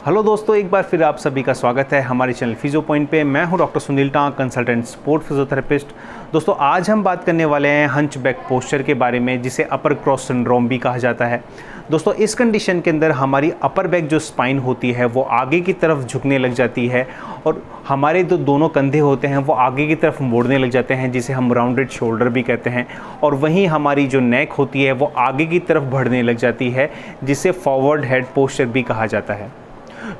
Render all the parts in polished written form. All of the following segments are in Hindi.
हेलो दोस्तों, एक बार फिर आप सभी का स्वागत है हमारे चैनल फिजियो पॉइंट पे। मैं हूं डॉक्टर सुनील टांग, कंसल्टेंट स्पोर्ट फिजियोथेरेपिस्ट। दोस्तों, आज हम बात करने वाले हैं हंचबैक पोस्चर के बारे में, जिसे अपर क्रॉस सिंड्रोम भी कहा जाता है। दोस्तों, इस कंडीशन के अंदर हमारी अपर बैक जो स्पाइन होती है वो आगे की तरफ झुकने लग जाती है और हमारे जो दोनों कंधे होते हैं वो आगे की तरफ मोड़ने लग जाते हैं, जिसे हम राउंडेड शोल्डर भी कहते हैं। और वहीं हमारी जो नेक होती है वो आगे की तरफ बढ़ने लग जाती है, जिसे फॉरवर्ड हेड पोस्चर भी कहा जाता है।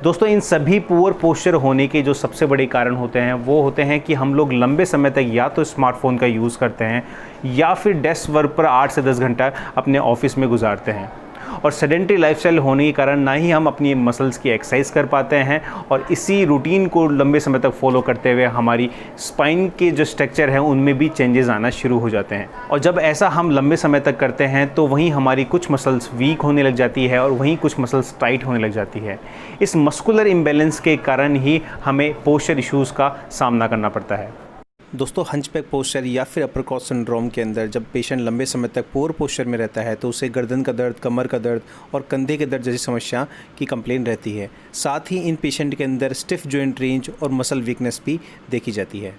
दोस्तों, इन सभी पुअर पोस्चर होने के जो सबसे बड़े कारण होते हैं वो होते हैं कि हम लोग लंबे समय तक या तो स्मार्टफोन का यूज़ करते हैं या फिर डेस्क वर्क पर 8 से 10 घंटा अपने ऑफिस में गुजारते हैं। और सेडेंटरी लाइफस्टाइल होने के कारण ना ही हम अपनी मसल्स की एक्सरसाइज कर पाते हैं और इसी रूटीन को लंबे समय तक फॉलो करते हुए हमारी स्पाइन के जो स्ट्रक्चर हैं उनमें भी चेंजेस आना शुरू हो जाते हैं। और जब ऐसा हम लंबे समय तक करते हैं तो वहीं हमारी कुछ मसल्स वीक होने लग जाती है और वहीं कुछ मसल्स टाइट होने लग जाती है। इस मस्कुलर इम्बैलेंस के कारण ही हमें पोस्चर इश्यूज़ का सामना करना पड़ता है। दोस्तों, हंचबैक पोस्चर या फिर अपर क्रॉस सिंड्रोम के अंदर जब पेशेंट लंबे समय तक पुअर पोस्चर में रहता है तो उसे गर्दन का दर्द, कमर का दर्द और कंधे के दर्द जैसी समस्या की कंप्लेन रहती है। साथ ही इन पेशेंट के अंदर स्टिफ जॉइंट रेंज और मसल वीकनेस भी देखी जाती है।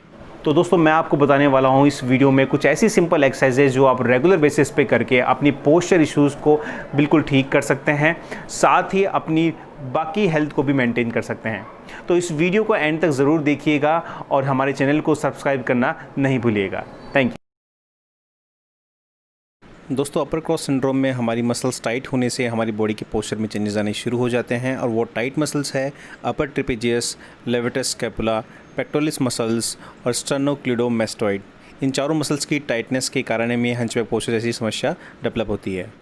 तो दोस्तों, मैं आपको बताने वाला हूँ इस वीडियो में कुछ ऐसी सिंपल एक्सरसाइजेज जो आप रेगुलर बेसिस पे करके अपनी पोस्चर इश्यूज़ को बिल्कुल ठीक कर सकते हैं, साथ ही अपनी बाकी हेल्थ को भी मेंटेन कर सकते हैं। तो इस वीडियो को एंड तक ज़रूर देखिएगा और हमारे चैनल को सब्सक्राइब करना नहीं भूलिएगा। Thank you. दोस्तों, अपर क्रॉस सिंड्रोम में हमारी मसल्स टाइट होने से हमारी बॉडी के पोस्चर में चेंजेस आने शुरू हो जाते हैं और वो टाइट मसल्स है अपर ट्रेपेजियस, लेवेटस स्कैपुला, पेक्टोरलिस मसल्स और स्टर्नोक्लीडोमास्टोइड। इन चारों मसल्स की टाइटनेस के कारण में हंचबैक पोस्चर जैसी समस्या डेवलप होती है।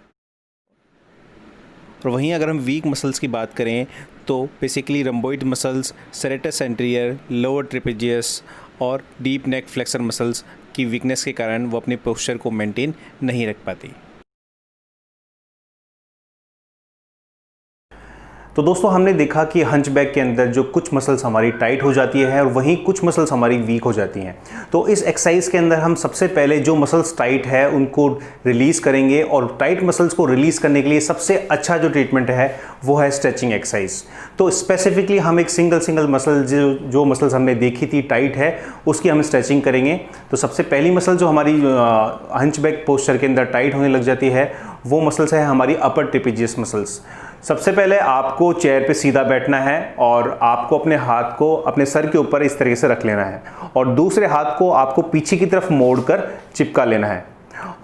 और वहीं अगर हम वीक मसल्स की बात करें तो basically rhomboid muscles, serratus anterior, lower trapezius और डीप नेक फ्लेक्सर मसल्स की वीकनेस के कारण वो अपने पोस्चर को मेंटेन नहीं रख पाती। तो दोस्तों, हमने देखा कि हंचबैक के अंदर जो कुछ मसल्स हमारी टाइट हो जाती है और वहीं कुछ मसल्स हमारी वीक हो जाती हैं। तो इस एक्सरसाइज के अंदर हम सबसे पहले जो मसल्स टाइट है उनको रिलीज़ करेंगे और टाइट मसल्स को रिलीज़ करने के लिए सबसे अच्छा जो ट्रीटमेंट है वो है स्ट्रेचिंग एक्सरसाइज। तो स्पेसिफिकली हम एक सिंगल मसल जो मसल्स हमने देखी थी टाइट है उसकी हम स्ट्रेचिंग करेंगे। तो सबसे पहली मसल जो हमारी हंचबैक पोस्चर के अंदर टाइट होने लग जाती है वो मसल्स है हमारी अपर ट्रेपेजियस मसल्स। सबसे पहले आपको चेयर पे सीधा बैठना है और आपको अपने हाथ को अपने सर के ऊपर इस तरीके से रख लेना है और दूसरे हाथ को आपको पीछे की तरफ मोड़कर चिपका लेना है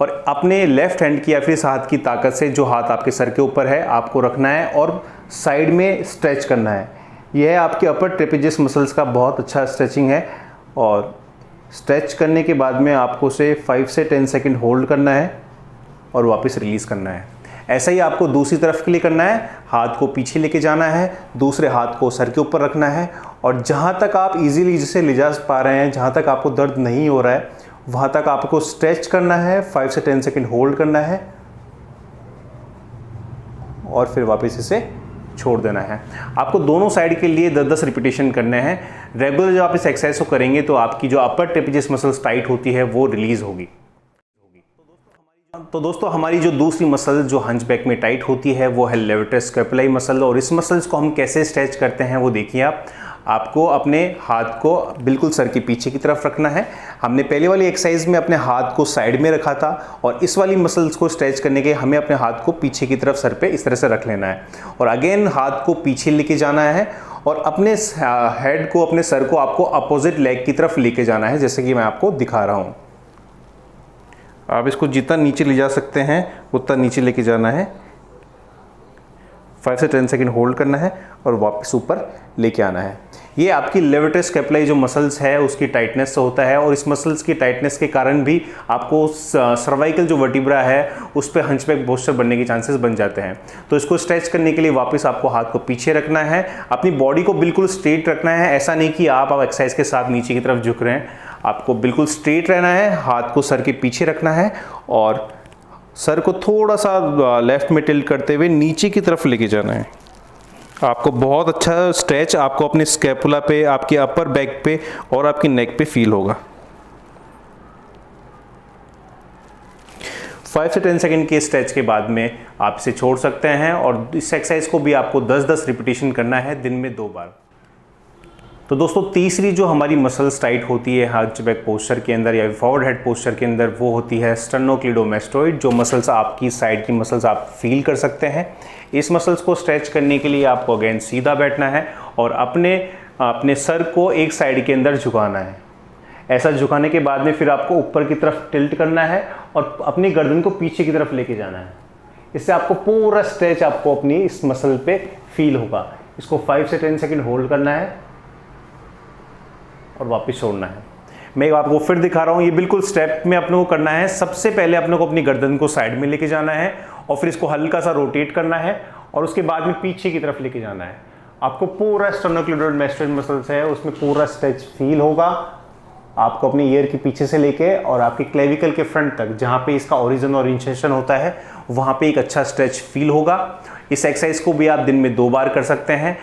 और अपने लेफ्ट हैंड की या फिर इस हाथ की ताकत से जो हाथ आपके सर के ऊपर है आपको रखना है और साइड में स्ट्रेच करना है। यह आपके अपर ट्रेपेजियस मसल्स का बहुत अच्छा स्ट्रेचिंग है और स्ट्रेच करने के बाद में आपको उसे 5 से 10 सेकेंड होल्ड करना है और वापस रिलीज़ करना है। ऐसा ही आपको दूसरी तरफ के लिए करना है। हाथ को पीछे लेके जाना है, दूसरे हाथ को सर के ऊपर रखना है और जहाँ तक आप इजीली जिसे ले जा पा रहे हैं, जहाँ तक आपको दर्द नहीं हो रहा है वहाँ तक आपको स्ट्रेच करना है, 5 से 10 सेकेंड होल्ड करना है और फिर वापस इसे छोड़ देना है। आपको दोनों साइड के लिए 10-10 रिपीटेशन करने हैं। रेगुलर जब आप इस एक्सरसाइज को करेंगे तो आपकी जो अपर ट्रेपेजियस मसल्स टाइट होती है वो रिलीज होगी। तो दोस्तों, हमारी जो दूसरी मसल जो हंचबैक में टाइट होती है वो है लेवेटस स्कैपुलाई मसल और इस मसल्स को हम कैसे स्ट्रेच करते हैं वो देखिए आप। आपको अपने हाथ को बिल्कुल सर के पीछे की तरफ रखना है। हमने पहले वाली एक्सरसाइज में अपने हाथ को साइड में रखा था और इस वाली मसल्स को स्ट्रेच करने के हमें अपने हाथ को पीछे की तरफ सर पे इस तरह से रख लेना है और अगेन हाथ को पीछे लेके जाना है और अपने हेड को, अपने सर को आपको अपोजिट लेग की तरफ लेके जाना है, जैसे कि मैं आपको दिखा रहा हूँ। आप इसको जितना नीचे ले जा सकते हैं उतना नीचे लेके जाना है, 5 से 10 सेकेंड होल्ड करना है और वापस ऊपर लेके आना है। ये आपकी लेवेटस स्कैपुलाई जो मसल्स है उसकी टाइटनेस से होता है और इस मसल्स की टाइटनेस के कारण भी आपको सर्वाइकल जो वर्टिब्रा है उस पर हंचबैक पोस्चर बनने के चांसेस बन जाते हैं। तो इसको स्ट्रेच करने के लिए वापस आपको हाथ को पीछे रखना है, अपनी बॉडी को बिल्कुल स्ट्रेट रखना है। ऐसा नहीं कि आप एक्सरसाइज के साथ नीचे की तरफ झुक रहे हैं, आपको बिल्कुल स्ट्रेट रहना है, हाथ को सर के पीछे रखना है और सर को थोड़ा सा लेफ्ट में टिल्ट करते हुए नीचे की तरफ लेके जाना है। आपको बहुत अच्छा स्ट्रेच आपको अपने स्कैपुला पे, आपके अपर बैक पे और आपकी नेक पे फील होगा। 5 से 10 सेकंड के स्ट्रेच के बाद में आप इसे छोड़ सकते हैं और इस एक्सरसाइज को भी आपको 10-10 रिपीटेशन करना है दिन में 2 बार। तो दोस्तों तीसरी जो हमारी मसल्स टाइट होती है हंचबैक पोस्चर के अंदर या फॉरवर्ड हेड पोस्चर के अंदर, वो होती है स्टर्नोक्लीडोमास्टोइड। जो मसल्स आपकी साइड की मसल्स आप फील कर सकते हैं। इस मसल्स को स्ट्रेच करने के लिए आपको अगेन सीधा बैठना है और अपने सर को एक साइड के अंदर झुकाना है। ऐसा झुकाने के बाद में फिर आपको ऊपर की तरफ टिल्ट करना है और अपनी गर्दन को पीछे की तरफ लेके जाना है। इससे आपको पूरा स्ट्रेच आपको अपनी इस मसल पे फील होगा। इसको 5 से 10 सेकंड होल्ड करना है और वापस छोड़ना है। मैं आपको फिर दिखा रहा हूँ, ये बिल्कुल स्टेप में अपने को करना है। सबसे पहले अपने को अपनी गर्दन को साइड में लेके जाना है और फिर इसको हल्का सा रोटेट करना है और उसके बाद में पीछे की तरफ लेके जाना है। आपको पूरा स्टर्नोक्लीडोमास्टोइड मसल्स है उसमें पूरा स्ट्रेच फील होगा। आपको अपनी ईयर के पीछे से लेके और आपके क्लेविकल के फ्रंट तक, जहाँ पे इसका ओरिजिन और इंसेशन होता है, वहाँ पे एक अच्छा स्ट्रेच फील होगा। इस एक्सरसाइज को भी आप दिन में 2 बार कर सकते हैं।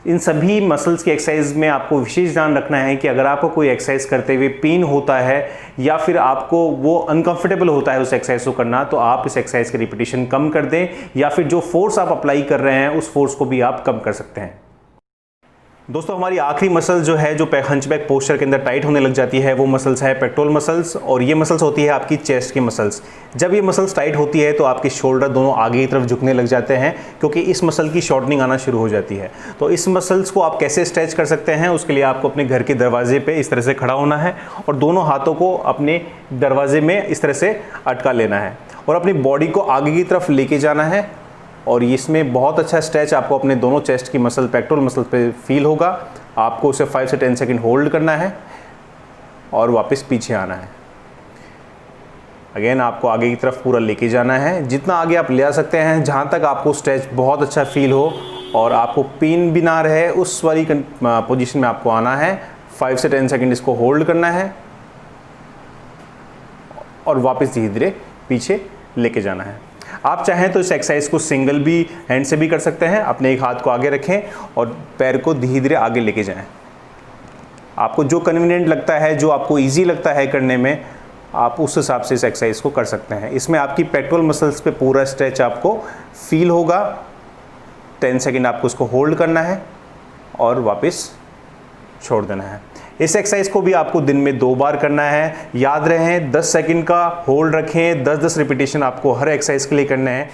इन सभी मसल्स की एक्सरसाइज में आपको विशेष ध्यान रखना है कि अगर आपको कोई एक्सरसाइज करते हुए पेन होता है या फिर आपको वो अनकंफर्टेबल होता है उस एक्सरसाइज को करना, तो आप इस एक्सरसाइज की रिपीटेशन कम कर दें या फिर जो फोर्स आप अप्लाई कर रहे हैं उस फोर्स को भी आप कम कर सकते हैं। दोस्तों हमारी आखिरी मसल जो है जो हंचबैक पोस्चर के अंदर टाइट होने लग जाती है, वो मसल्स है पेक्टोरल मसल्स और ये मसल्स होती है आपकी चेस्ट की मसल्स। जब ये मसल्स टाइट होती है तो आपके शोल्डर दोनों आगे की तरफ झुकने लग जाते हैं क्योंकि इस मसल की शॉर्टनिंग आना शुरू हो जाती है। तो इस मसल्स को आप कैसे स्ट्रेच कर सकते हैं, उसके लिए आपको अपने घर के दरवाजे पे इस तरह से खड़ा होना है और दोनों हाथों को अपने दरवाजे में इस तरह से अटका लेना है और अपनी बॉडी को आगे की तरफ लेके जाना है। और इसमें बहुत अच्छा स्ट्रेच आपको अपने दोनों चेस्ट की मसल, पेक्टोरल मसल पे फील होगा। आपको उसे 5 से 10 सेकंड होल्ड करना है और वापस पीछे आना है। अगेन आपको आगे की तरफ पूरा लेके जाना है, जितना आगे आप ले आ सकते हैं, जहाँ तक आपको स्ट्रेच बहुत अच्छा फील हो और आपको पेन भी ना रहे, उस वाली पोजीशन में आपको आना है। 5 से 10 सेकंड इसको होल्ड करना है और वापस धीरे धीरे पीछे लेके जाना है। आप चाहें तो इस एक्सरसाइज को सिंगल भी हैंड से भी कर सकते हैं। अपने एक हाथ को आगे रखें और पैर को धीरे धीरे आगे लेके जाएं। आपको जो कन्वीनियंट लगता है, जो आपको इजी लगता है करने में, आप उस हिसाब से इस एक्सरसाइज को कर सकते हैं। इसमें आपकी पेक्टोरल मसल्स पे पूरा स्ट्रेच आपको फील होगा। 10 सेकंड आपको इसको होल्ड करना है और वापस छोड़ देना है। इस एक्सरसाइज को भी आपको दिन में 2 बार करना है। याद रहे 10 सेकंड का होल्ड रखें, 10-10 रिपीटेशन आपको हर एक्सरसाइज के लिए करना है।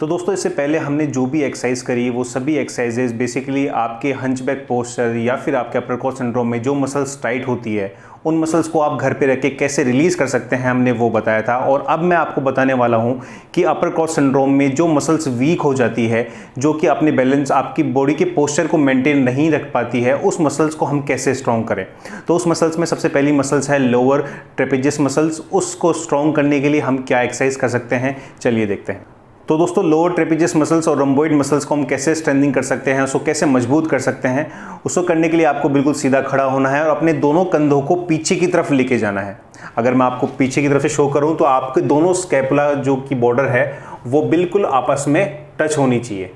तो दोस्तों इससे पहले हमने जो भी एक्सरसाइज करी वो सभी एक्सरसाइजेज बेसिकली आपके हंचबैक पोस्चर या फिर आपके अपर क्रॉस सिंड्रोम में जो मसल्स टाइट होती है उन मसल्स को आप घर पे रख के कैसे रिलीज़ कर सकते हैं, हमने वो बताया था। और अब मैं आपको बताने वाला हूँ कि अपर क्रॉस सिंड्रोम में जो मसल्स वीक हो जाती है, जो कि अपने बैलेंस, आपकी बॉडी के पोस्चर को मेंटेन नहीं रख पाती है, उस मसल्स को हम कैसे स्ट्रॉन्ग करें। तो उस मसल्स में सबसे पहली मसल्स है लोअर ट्रेपेजियस मसल्स। उसको स्ट्रॉन्ग करने के लिए हम क्या एक्सरसाइज कर सकते हैं, चलिए देखते हैं। तो दोस्तों लोअर ट्रेपेजियस मसल्स और रोम्बॉइड मसल्स को हम कैसे स्ट्रेंथनिंग कर सकते हैं, उसको कैसे मजबूत कर सकते हैं, उसको करने के लिए आपको बिल्कुल सीधा खड़ा होना है और अपने दोनों कंधों को पीछे की तरफ लेके जाना है। अगर मैं आपको पीछे की तरफ से शो करूं तो आपके दोनों स्कैपुला जो की बॉर्डर है वो बिल्कुल आपस में टच होनी चाहिए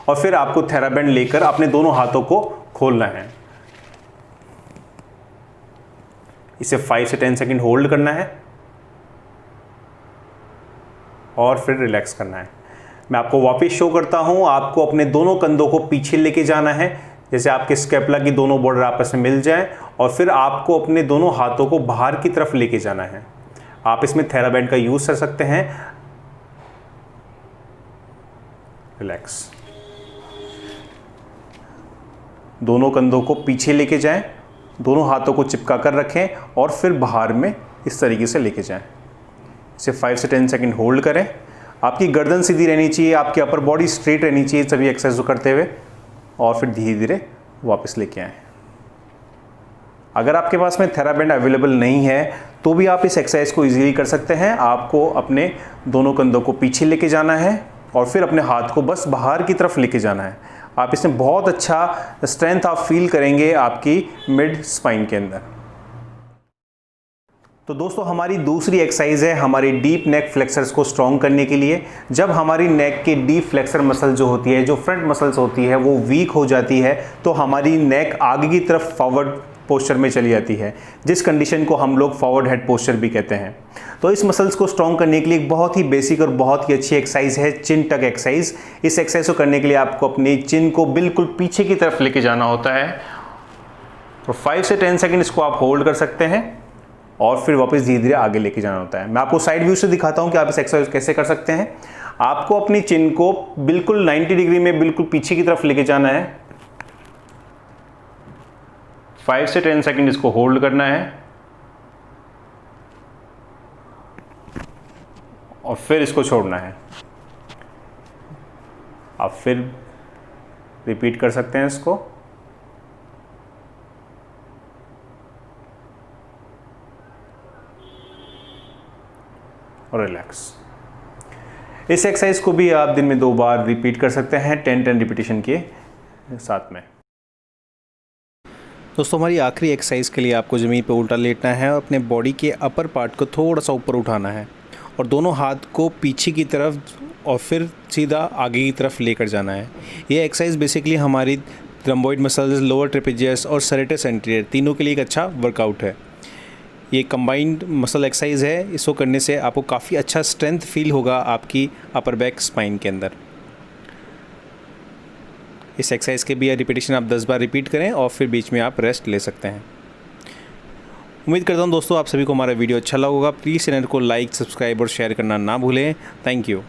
और फिर आपको थेराबैंड लेकर अपने दोनों हाथों को खोलना है। इसे 5 से 10 सेकंड होल्ड करना है और फिर रिलैक्स करना है। मैं आपको वापस शो करता हूं। आपको अपने दोनों कंधों को पीछे लेके जाना है, जैसे आपके स्कैपुला की दोनों बॉर्डर आपस में मिल जाएं और फिर आपको अपने दोनों हाथों को बाहर की तरफ लेके जाना है। आप इसमें थेराबैंड का यूज कर सकते हैं। रिलैक्स। दोनों कंधों को पीछे लेके जाएं, दोनों हाथों को चिपका कर रखें और फिर बाहर में इस तरीके से लेके जाएं। इसे 5 से 10 सेकंड होल्ड करें। आपकी गर्दन सीधी रहनी चाहिए, आपकी अपर बॉडी स्ट्रेट रहनी चाहिए सभी एक्सरसाइज को करते हुए और फिर धीरे धीरे वापस लेके आएं। अगर आपके पास में थेराबैंड अवेलेबल नहीं है तो भी आप इस एक्सरसाइज को इजीली कर सकते हैं। आपको अपने दोनों कंधों को पीछे लेके जाना है और फिर अपने हाथ को बस बाहर की तरफ लेके जाना है। आप इसमें बहुत अच्छा स्ट्रेंथ आप फील करेंगे आपकी मिड स्पाइन के अंदर। तो दोस्तों हमारी दूसरी एक्सरसाइज है हमारी डीप नेक फ्लेक्सर्स को स्ट्रॉन्ग करने के लिए। जब हमारी नेक के डीप फ्लेक्सर मसल जो होती है, जो फ्रंट मसल्स होती है, वो वीक हो जाती है तो हमारी नेक आगे की तरफ फॉरवर्ड पोस्चर में चली जाती है, जिस कंडीशन को हम लोग फॉरवर्ड हेड पोस्चर भी कहते हैं। तो इस मसल्स को स्ट्रॉन्ग करने के लिए एक बहुत ही बेसिक और बहुत ही अच्छी एक्सरसाइज है चिन टक एक्सरसाइज। इस एक्सरसाइज को करने के लिए आपको अपनी चिन को बिल्कुल पीछे की तरफ लेके जाना होता है और 5 से 10 सेकेंड इसको आप होल्ड कर सकते हैं और फिर वापस धीरे धीरे आगे लेके जाना होता है। मैं आपको साइड व्यू से दिखाता हूं कि आप इस एक्सरसाइज कैसे कर सकते हैं। आपको अपनी चिन को बिल्कुल 90 डिग्री में बिल्कुल पीछे की तरफ लेके जाना है, 5 से 10 सेकेंड इसको होल्ड करना है और फिर इसको छोड़ना है। आप फिर रिपीट कर सकते हैं इसको। और रिलैक्स। इस एक्सरसाइज को भी आप दिन में 2 बार रिपीट कर सकते हैं 10-10 रिपीटेशन के साथ में। दोस्तों हमारी आखिरी एक्सरसाइज के लिए आपको ज़मीन पे उल्टा लेटना है और अपने बॉडी के अपर पार्ट को थोड़ा सा ऊपर उठाना है और दोनों हाथ को पीछे की तरफ और फिर सीधा आगे की तरफ लेकर जाना है। ये एक्सरसाइज बेसिकली हमारी रम्बॉइड मसल्स, लोअर ट्रेपेजियस और सेरेटस एंटीरियर तीनों के लिए एक अच्छा वर्कआउट है। ये कंबाइंड मसल एक्सरसाइज है। इसको करने से आपको काफ़ी अच्छा स्ट्रेंथ फील होगा आपकी अपर बैक स्पाइन के अंदर। इस एक्सरसाइज के भी रिपीटेशन आप 10 बार रिपीट करें और फिर बीच में आप रेस्ट ले सकते हैं। उम्मीद करता हूँ दोस्तों आप सभी को हमारा वीडियो अच्छा लगा होगा। प्लीज़ चैनल को लाइक, सब्सक्राइब और शेयर करना ना भूलें। Thank you.